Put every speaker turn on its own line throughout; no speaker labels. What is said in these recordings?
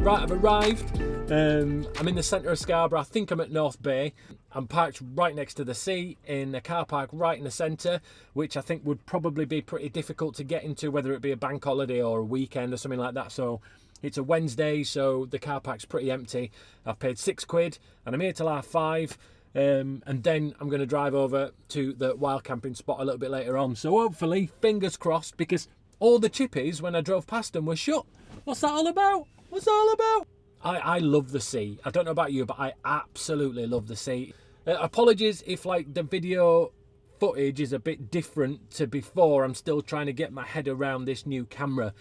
Right, I've arrived. I'm in the centre of Scarborough. I think I'm at North Bay. I'm parked right next to the sea in a car park right in the centre, which I think would probably be pretty difficult to get into, whether it be a bank holiday or a weekend or something like that. So it's a Wednesday, so the car park's pretty empty. I've paid £6 and I'm here till 5:30. And then I'm going to drive over to the wild camping spot a little bit later on. So hopefully, fingers crossed, because all the chippies, when I drove past them, were shut. What's that all about? What's that all about? I love the sea. I don't know about you, but I absolutely love the sea. Apologies if like the video footage is a bit different to before. I'm still trying to get my head around this new camera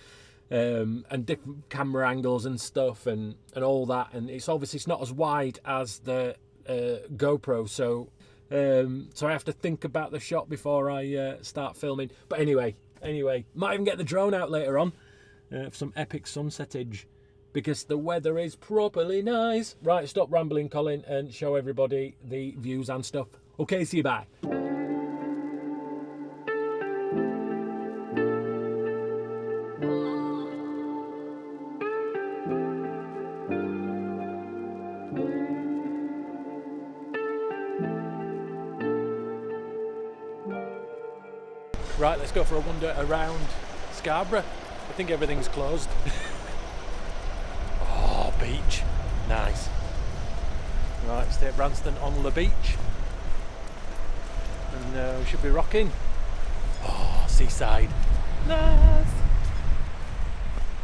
and different camera angles and stuff and all that. And it's not as wide as the GoPro, so I have to think about the shot before I start filming. But anyway, might even get the drone out later on for some epic sunsetage, because the weather is properly nice. Right, stop rambling, Colin, and show everybody the views and stuff. Okay, see you, bye. Right, let's go for a wander around Scarborough. I think everything's closed. Oh, beach. Nice. Right, stay at Branston on the beach. And we should be rocking. Oh, seaside. Nice.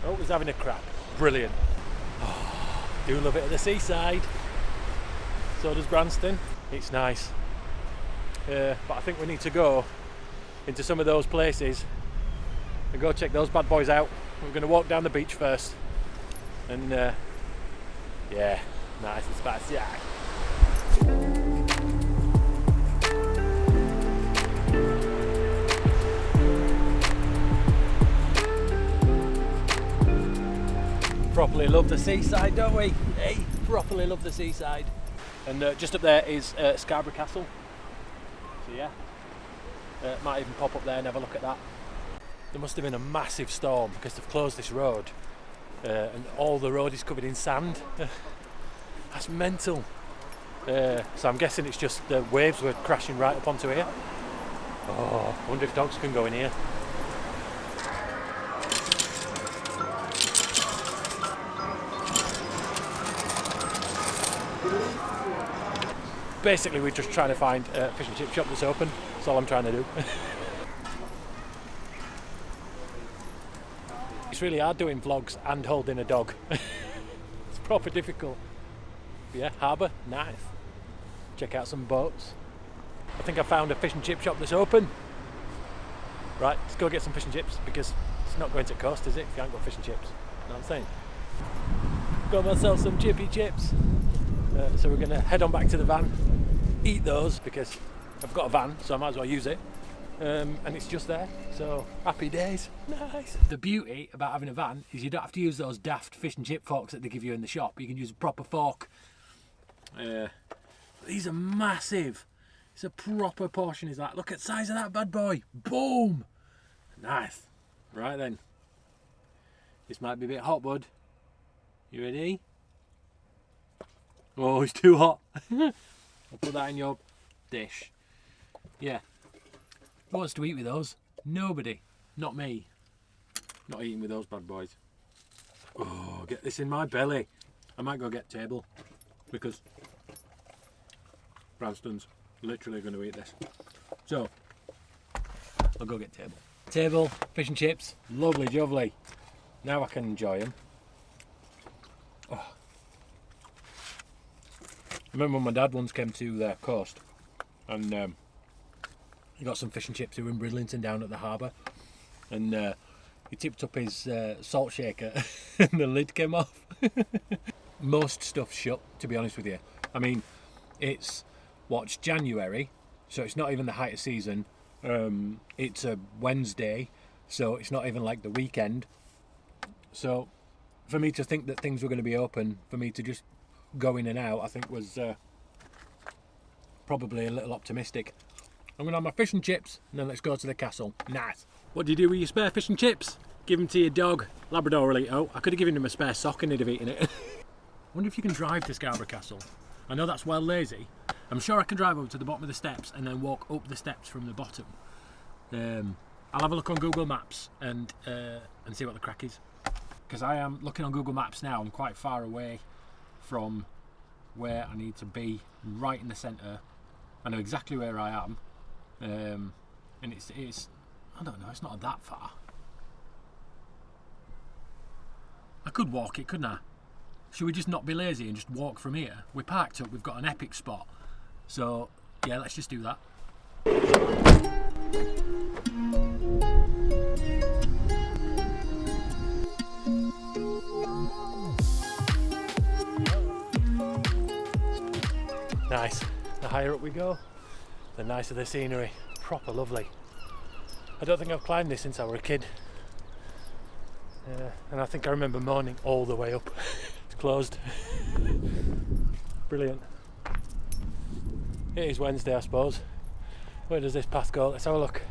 Oh, he's having a crap. Brilliant. Oh, do love it at the seaside. So does Branston. It's nice. But I think we need to go into some of those places and go check those bad boys out. We're going to walk down the beach first, and yeah, nice and spicy. Yeah. Properly love the seaside, don't we? Hey, properly love the seaside. And just up there is Scarborough Castle. So yeah. Might even pop up there and have a look at that. There must have been a massive storm because they've closed this road and all the road is covered in sand. That's mental. So I'm guessing it's just the waves were crashing right up onto here. Oh, I wonder if dogs can go in here. Basically, we're just trying to find a fish and chip shop that's open. That's all I'm trying to do. It's really hard doing vlogs and holding a dog. It's proper difficult. Yeah, harbour, nice. Check out some boats. I think I found a fish and chip shop that's open. Right, let's go get some fish and chips, because it's not going to cost, is it, if you haven't got fish and chips? You know what I'm saying? Got myself some chippy chips. So we're going to head on back to the van, eat those, because I've got a van, so I might as well use it. And it's just there, so happy days. Nice. The beauty about having a van is you don't have to use those daft fish and chip forks that they give you in the shop. You can use a proper fork. These are massive. It's a proper portion, is that? Look at the size of that bad boy. Boom. Nice. Right then. This might be a bit hot, bud. You ready? Oh, it's too hot. I'll put that in your dish. Yeah. Who wants to eat with those? Nobody. Not me. Not eating with those bad boys. Oh, get this in my belly. I might go get table, because Branston's literally going to eat this. So, I'll go get table. Table, fish and chips, lovely jovely. Now I can enjoy them. Oh. I remember when my dad once came to the coast, and he got some fish and chips. We were in Bridlington down at the harbour, and he tipped up his salt shaker and the lid came off. Most stuff's shut, to be honest with you. I mean, it's January, so it's not even the height of season. It's a Wednesday, so it's not even like the weekend. So for me to think that things were going to be open, for me to just go in and out, I think was probably a little optimistic. I'm going to have my fish and chips, and then let's go to the castle. Nice. What do you do with your spare fish and chips? Give him to your dog. Labrador will eat. Oh, I could have given him a spare sock and he'd have eaten it. Wonder if you can drive to Scarborough Castle. I know that's well lazy. I'm sure I can drive up to the bottom of the steps and then walk up the steps from the bottom. I'll have a look on Google Maps and see what the crack is. Because I am looking on Google Maps now. I'm quite far away from where I need to be, right in the centre. I know exactly where I am. And it's I don't know, it's not that far. I could walk it, couldn't I? Should we just not be lazy and just walk from here? We're parked up, we've got an epic spot. So, yeah, let's just do that. Nice. The higher up we go, the nicer the scenery. Proper lovely. I don't think I've climbed this since I was a kid. And I think I remember moaning all the way up. It's closed. Brilliant. It is Wednesday, I suppose. Where does this path go? Let's have a look.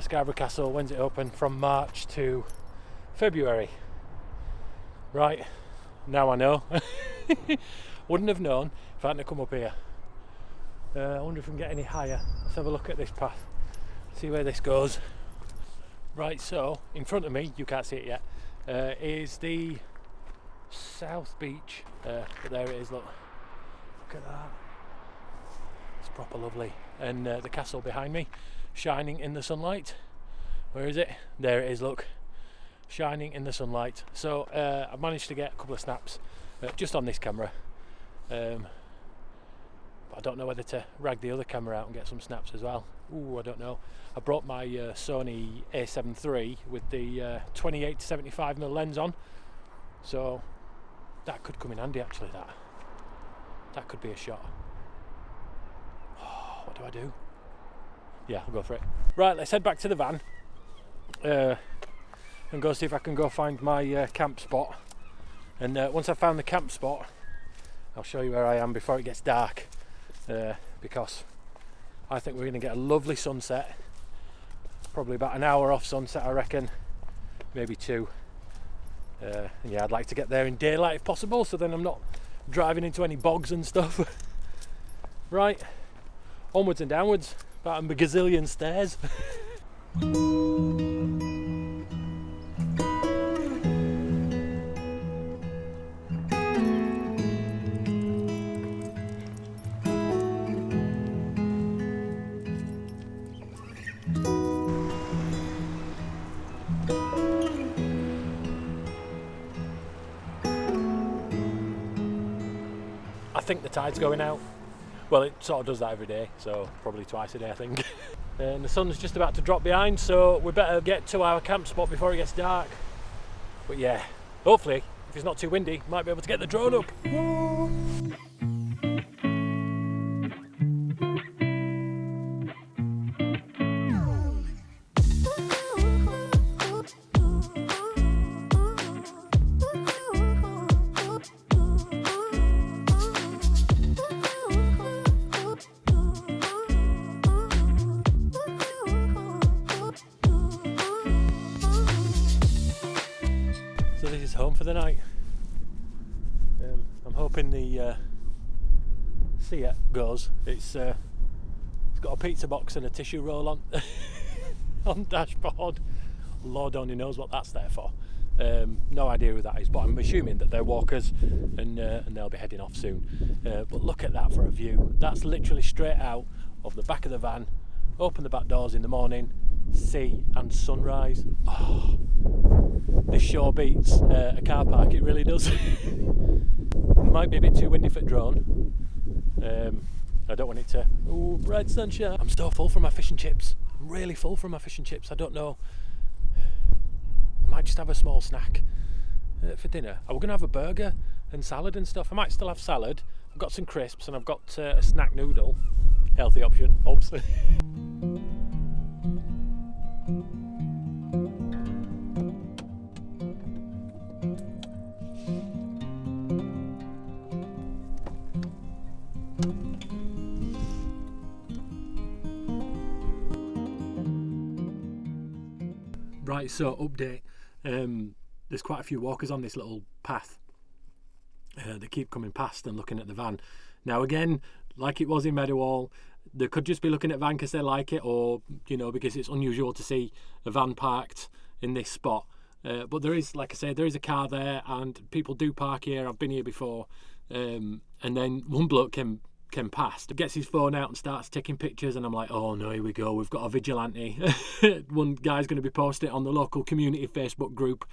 Scarborough Castle, when's it open? From March to February. Right, now I know. Wouldn't have known if I hadn't come up here. I wonder if we can get any higher. Let's have a look at this path, see where this goes. Right, so in front of me, you can't see it yet, is the South Beach. But there it is, look at that. It's proper lovely. And the castle behind me, shining in the sunlight. Where is it? There it is, look, shining in the sunlight. So I've managed to get a couple of snaps just on this camera. But I don't know whether to rag the other camera out and get some snaps as well. Ooh, I don't know. I brought my Sony A7 III with the 28 to 75mm lens on, so that could come in handy actually. That could be a shot. Oh, what do I do? Yeah, I'll go for it. Right, let's head back to the van and go see if I can go find my camp spot. And once I've found the camp spot, I'll show you where I am before it gets dark. Because I think we're going to get a lovely sunset, probably about an hour off sunset I reckon, maybe 2. And yeah, I'd like to get there in daylight if possible, so then I'm not driving into any bogs and stuff. Right, onwards and downwards, about a gazillion stairs. I think the tide's going out. Well, it sort of does that every day, so probably twice a day I think. And the sun's just about to drop behind, so we better get to our camp spot before it gets dark. But yeah, hopefully, if it's not too windy, might be able to get the drone up. So this is home for the night. I'm hoping the Seat goes. It's got a pizza box and a tissue roll on on dashboard. Lord only knows what that's there for. No idea who that is, but I'm assuming that they're walkers and they'll be heading off soon. But look at that for a view. That's literally straight out of the back of the van. Open the back doors in the morning, sea and sunrise. Oh, this sure beats a car park, it really does. Might be a bit too windy for drone. I don't want it to. Oh, bright sunshine. I'm so full from my fish and chips. I'm really full from my fish and chips. I don't know. I might just have a small snack for dinner. We're going to have a burger and salad and stuff. I might still have salad. I've got some crisps and I've got a snack noodle. Healthy option, oops. Right, so update. There's quite a few walkers on this little path. They keep coming past and looking at the van. Now again, like it was in Meadowhall, they could just be looking at van because they like it, or you know, because it's unusual to see a van parked in this spot. But there is, like I say, there is a car there, and people do park here. I've been here before. And then one bloke came past, gets his phone out and starts taking pictures, and I'm like, oh no, here we go, we've got a vigilante. One guy's going to be posting it on the local community Facebook group.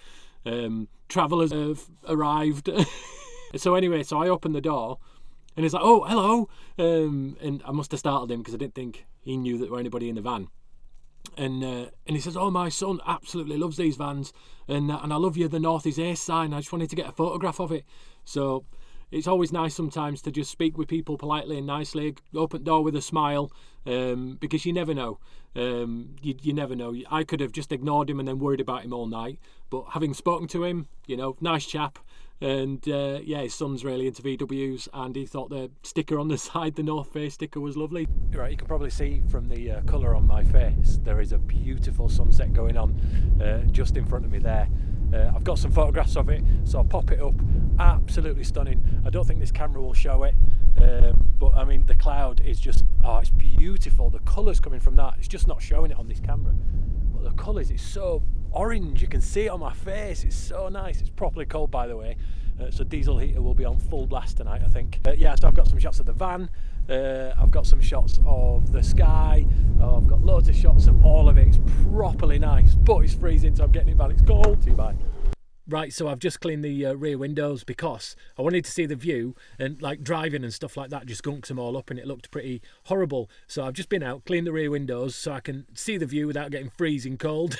Travellers have arrived. So anyway, so I opened the door, and he's like, oh, hello. And I must have startled him because I didn't think he knew that there were anybody in the van. And he says, oh, my son absolutely loves these vans, and I love you, the North is Ace sign. I just wanted to get a photograph of it. So it's always nice sometimes to just speak with people politely and nicely, open door with a smile, because you never know. You never know. I could have just ignored him and then worried about him all night, but having spoken to him, you know, nice chap. And yeah, his son's really into VWs, and he thought the sticker on the side, the North Face sticker, was lovely. Right, you can probably see from the colour on my face, there is a beautiful sunset going on just in front of me there. I've got some photographs of it, so I'll pop it up. Absolutely stunning. I don't think this camera will show it, but I mean, the cloud is just, oh, it's beautiful. The colours coming from that, it's just not showing it on this camera. But the colours, it's so orange, you can see it on my face. It's so nice. It's properly cold, by the way, so diesel heater will be on full blast tonight, I think. Yeah, so I've got some shots of the van, I've got some shots of the sky, I've got loads of shots of all of it. It's properly nice, but it's freezing, so I'm getting it back. It's cold. See you, bye. Right, so I've just cleaned the rear windows because I wanted to see the view, and like driving and stuff like that just gunks them all up and it looked pretty horrible. So I've just been out, cleaned the rear windows so I can see the view without getting freezing cold.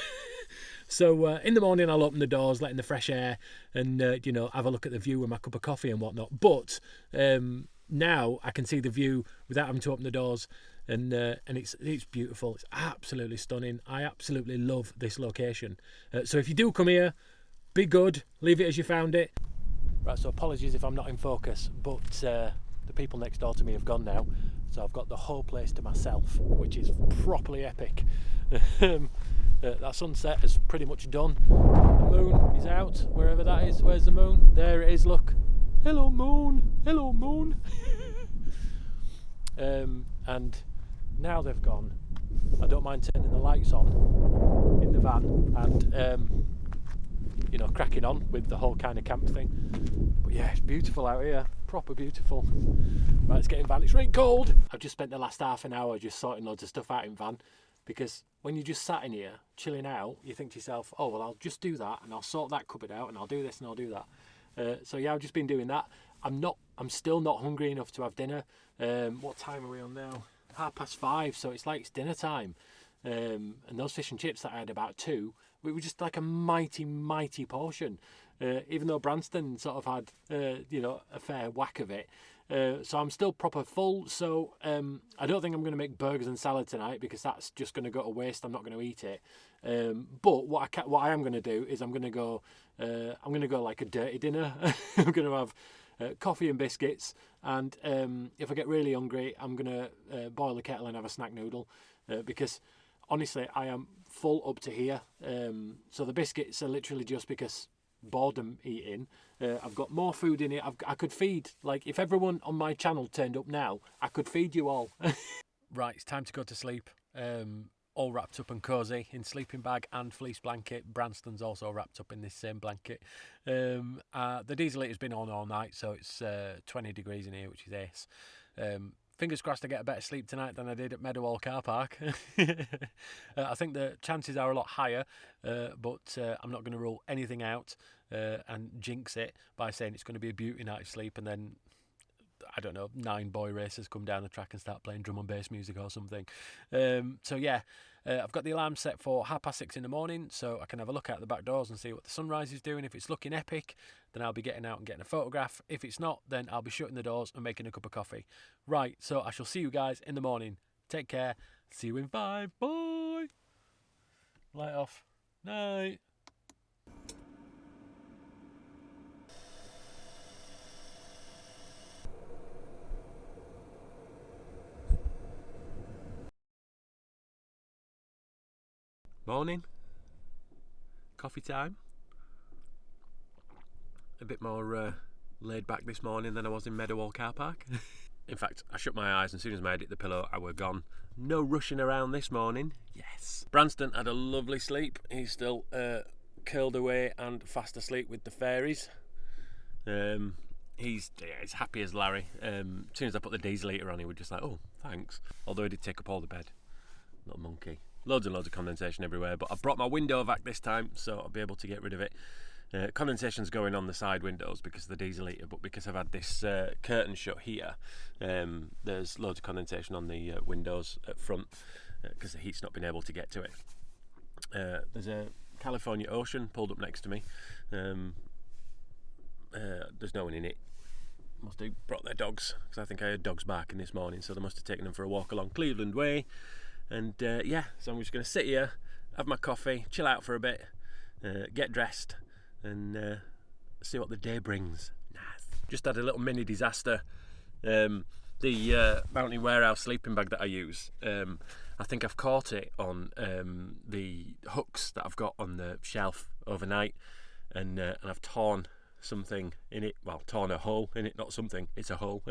So in the morning I'll open the doors, letting the fresh air, and you know, have a look at the view with my cup of coffee and whatnot. But now I can see the view without having to open the doors, and it's beautiful. It's absolutely stunning. I absolutely love this location. So if you do come here, be good, leave it as you found it. Right, so apologies if I'm not in focus, but the people next door to me have gone now, so I've got the whole place to myself, which is properly epic. That sunset is pretty much done. The moon is out, wherever that is. Where's the moon? There it is, look. Hello moon, hello moon. And now they've gone, I don't mind turning the lights on in the van and you know, cracking on with the whole kind of camp thing. But yeah, it's beautiful out here, proper beautiful. Right, it's getting van, it's really cold. I've just spent the last half an hour just sorting loads of stuff out in van, because when you just sat in here chilling out, you think to yourself, oh well, I'll just do that and I'll sort that cupboard out and I'll do this and I'll do that. So yeah, I've just been doing that. I'm still not hungry enough to have dinner. What time are we on now? 5:30, so it's like it's dinner time. And those fish and chips that I had, about 2, it was just like a mighty portion, even though Branston sort of had you know, a fair whack of it. So I'm still proper full, so I don't think I'm going to make burgers and salad tonight, because that's just going to go to waste. I'm not going to eat it. But what I am going to do is I'm going to go like a dirty dinner. I'm going to have coffee and biscuits, and if I get really hungry, I'm going to boil the kettle and have a snack noodle, because honestly, I am full up to here. So the biscuits are literally just because boredom eating. I've got more food in it. I could feed, like, if everyone on my channel turned up now, I could feed you all. Right, it's time to go to sleep. All wrapped up and cosy in sleeping bag and fleece blanket. Branston's also wrapped up in this same blanket. The diesel heater's been on all night, so it's 20 degrees in here, which is ace. Fingers crossed I get a better sleep tonight than I did at Meadowhall car park. I think the chances are a lot higher, but I'm not going to rule anything out and jinx it by saying it's going to be a beauty night of sleep, and then, I don't know, 9 boy racers come down the track and start playing drum and bass music or something. So yeah, I've got the alarm set for 6:30 in the morning, so I can have a look out the back doors and see what the sunrise is doing. If it's looking epic, then I'll be getting out and getting a photograph. If it's not, then I'll be shutting the doors and making a cup of coffee. Right, so I shall see you guys in the morning. Take care. See you in 5. Bye. Light off. Night. Morning.
coffee time. A bit more laid back this morning than I was in Meadowhall car park. In fact, I shut my eyes and as soon as I hit the pillow, I were gone. No rushing around this morning. Yes. Branston had a lovely sleep. He's still curled away and fast asleep with the fairies. He's happy as Larry. As soon as I put the diesel heater on, he was just like, oh, thanks. Although he did take up all the bed. Little monkey. Loads and loads of condensation everywhere. But I've brought my window vac this time, so I'll be able to get rid of it. Condensation's going on the side windows because of the diesel heater, but because I've had this curtain shut here, there's loads of condensation on the windows at front because the heat's not been able to get to it. There's a California Ocean pulled up next to me. There's no one in it. Must have brought their dogs, because I think I heard dogs barking this morning, so they must have taken them for a walk along Cleveland Way. And yeah, so I'm just going to sit here, have my coffee, chill out for a bit, get dressed, and see what the day brings. Nice. Just had a little mini disaster. The Mountain Warehouse sleeping bag that I use, I think I've caught it on the hooks that I've got on the shelf overnight, and I've torn something in it. Well, torn a hole in it, not something, it's a hole.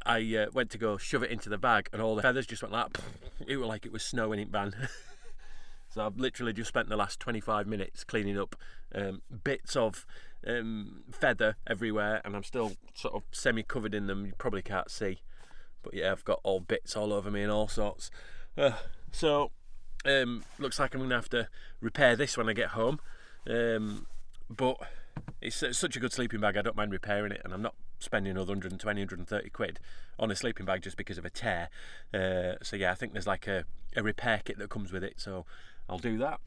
I went to go shove it into the bag and all the feathers just went like, it was like it was snowing in ban. So I've literally just spent the last 25 minutes cleaning up bits of feather everywhere, and I'm still sort of semi-covered in them. You probably can't see, but yeah, I've got all bits all over me and all sorts. So looks like I'm going to have to repair this when I get home. But it's such a good sleeping bag, I don't mind repairing it, and I'm not spending another 120, 130 quid on a sleeping bag just because of a tear. So yeah, I think there's like a repair kit that comes with it, so I'll do that.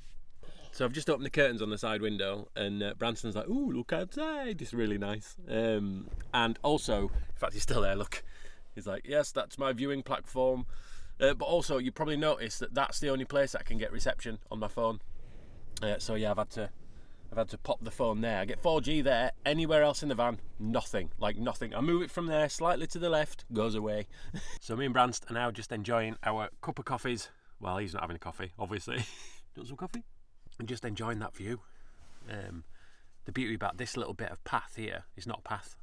So I've just opened the curtains on the side window, and Branston's like, ooh, look outside, it's really nice. And also, in fact, he's still there, look. He's like, yes, that's my viewing platform. But also, you probably noticed that that's the only place I can get reception on my phone. So yeah, I've had to pop the phone there. I get 4G there. Anywhere else in the van, nothing. Like nothing. I move it from there slightly to the left, goes away. So me and Branston are now just enjoying our cup of coffees. Well, he's not having a coffee, obviously. Do some coffee? And just enjoying that view. The beauty about this little bit of path here is not a path.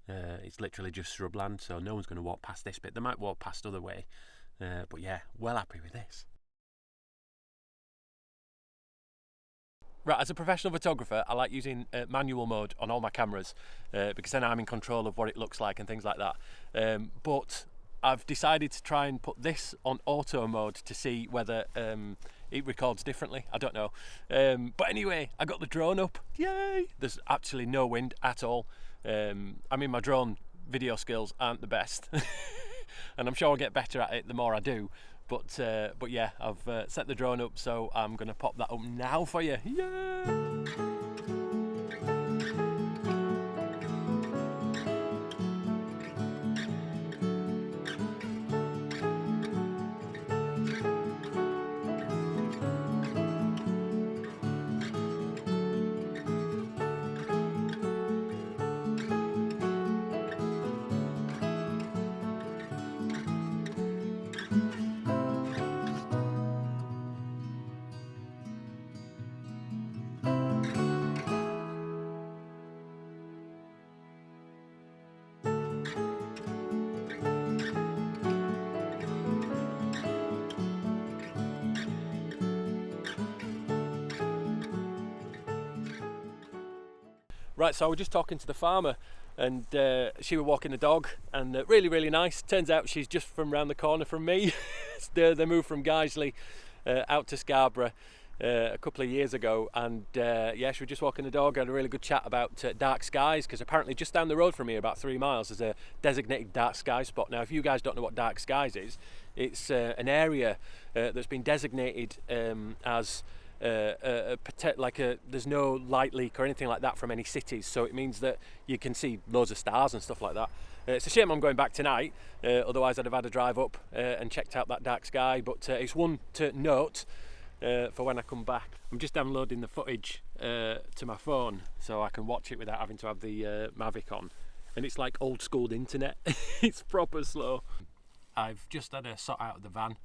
It's literally just shrubland, so no one's going to walk past this bit. They might walk past other way. But yeah, well happy with this. Right, as a professional photographer, I like using manual mode on all my cameras because then I'm in control of what it looks like and things like that. But I've decided to try and put this on auto mode to see whether it records differently. I don't know. But anyway, I got the drone up. Yay! There's actually no wind at all. I mean, my drone video skills aren't the best. And I'm sure I'll get better at it the more I do. But yeah, I've set the drone up, so I'm going to pop that up now for you. Yay! Right, so I was just talking to the farmer, and she was walking the dog, and really nice. Turns out she's just from round the corner from me. They moved from Guiseley out to Scarborough a couple of years ago, and yeah, she was just walking the dog. Had a really good chat about dark skies, because apparently just down the road from here, about 3 miles, there's a designated dark sky spot. Now, if you guys don't know what dark skies is, it's an area that's been designated as there's no light leak or anything like that from any cities, so it means that you can see loads of stars and stuff like that. It's a shame I'm going back tonight, otherwise I'd have had a drive up and checked out that dark sky, but it's one to note for when I come back. I'm just downloading the footage to my phone so I can watch it without having to have the Mavic on, and it's like old school internet. It's proper slow. I've just had a sort out of the van,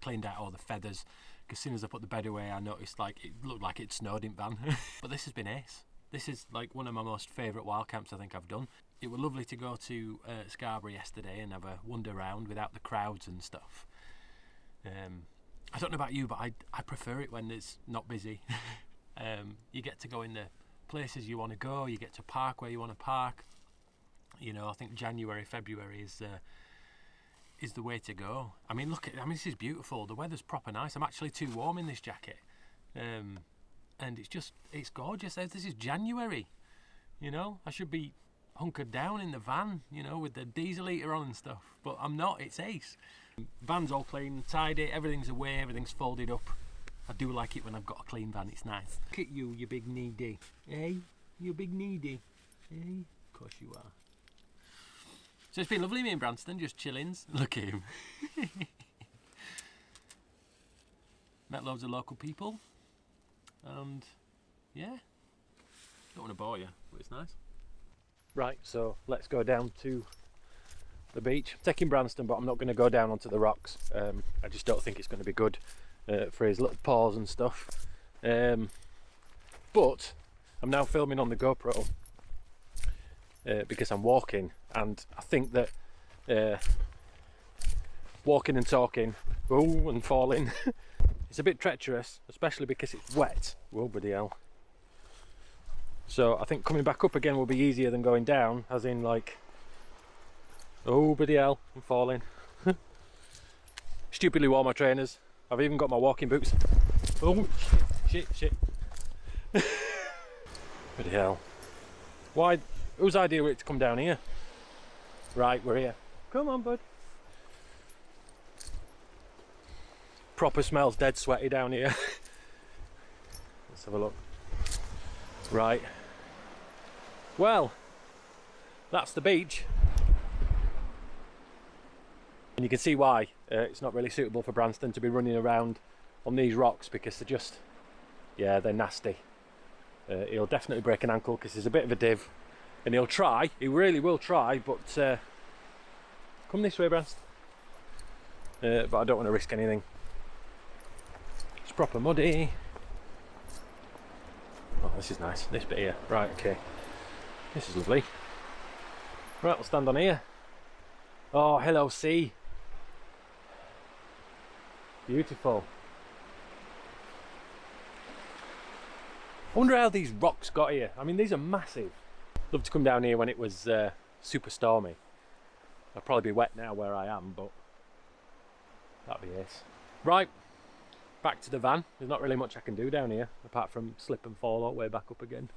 cleaned out all the feathers,
as soon as I put the bed away, I noticed like it looked like it snowed in van. But this has been ace. This is like one of my most favourite wild camps I think I've done. It was lovely to go to Scarborough yesterday and have a wander around without the crowds and stuff. I don't know about you, but I prefer it when it's not busy. You get to go in the places you want to go, you get to park where you want to park. You know, I think January, February is the way to go. I mean, this is beautiful. The weather's proper nice. I'm actually too warm in this jacket. And it's gorgeous. This is January. You know, I should be hunkered down in the van, you know, with the diesel heater on and stuff. But I'm not, it's ace. Van's all clean, tidy, everything's away, everything's folded up. I do like it when I've got a clean van, it's nice. Look at you, you big needy. Hey, you big needy. Hey, of course you are. So it's been lovely, me and Branston, just chillings. Look at him. Met loads of local people. And yeah, don't want to bore you, but it's nice. Right, so let's go down to the beach. I'm taking Branston, but I'm not going to go down onto the rocks. I just don't think it's going to be good for his little paws and stuff. But I'm now filming on the GoPro because I'm walking, and I think that walking and talking, and falling, it's a bit treacherous, especially because it's wet. Whoa, bloody hell. So I think coming back up again will be easier than going down, as in like, oh bloody hell, I'm falling. Stupidly wore my trainers. I've even got my walking boots. Oh shit. Bloody hell. Why? Whose idea was it to come down here? Right, we're here. Come on, bud. Proper smells dead sweaty down here. Let's have a look. Right. Well, that's the beach. And you can see why it's not really suitable for Branston to be running around on these rocks, because they're just, yeah, they're nasty. He'll definitely break an ankle because there's a bit of a div, and he'll try, he really will try, but come this way, Branston. But I don't want to risk anything. It's proper muddy. Oh, this is nice, this bit here. Right, okay. This is lovely. Right, we'll stand on here. Oh, hello, sea. Beautiful. I wonder how these rocks got here. I mean, these are massive. Love to come down here when it was super stormy. I'll probably be wet now where I am, but that'd be ace. Right, back to the van. There's not really much I can do down here, apart from slip and fall all the way back up again.